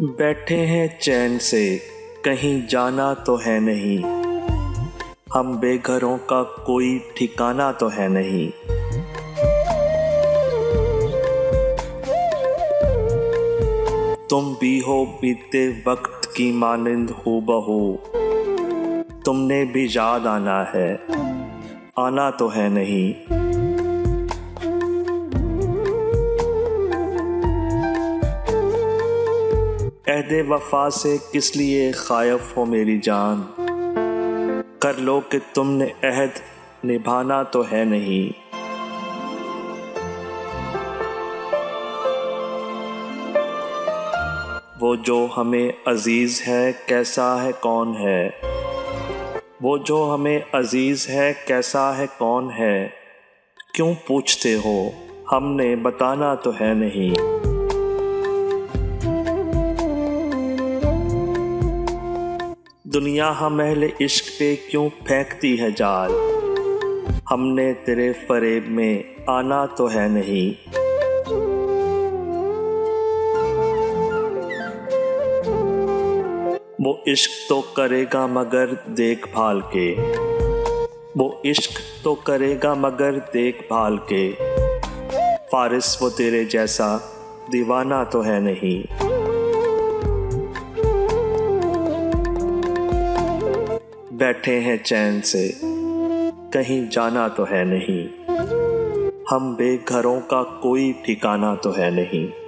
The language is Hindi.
बैठे हैं चैन से, कहीं जाना तो है नहीं। हम बेघरों का कोई ठिकाना तो है नहीं। तुम भी हो बीते वक्त की मानिंद हूबहू। तुमने भी याद आना है, आना तो है नहीं। अहदे वफा से किस लिए खायफ हो मेरी जान। कर लो कि तुमने अहद निभाना तो है नहीं। वो जो हमें अजीज है कैसा है कौन है। वो जो हमें अजीज है कैसा है कौन है। क्यों पूछते हो, हमने बताना तो है नहीं। दुनिया हम अहले इश्क पे क्यों फेंकती है जाल। हमने तेरे फरेब में आना तो है नहीं। वो इश्क तो करेगा मगर देखभाल के। वो इश्क तो करेगा मगर देखभाल के। फारिस वो तेरे जैसा दीवाना तो है नहीं। बैठे हैं चैन से, कहीं जाना तो है नहीं। हम बेघरों का कोई ठिकाना तो है नहीं।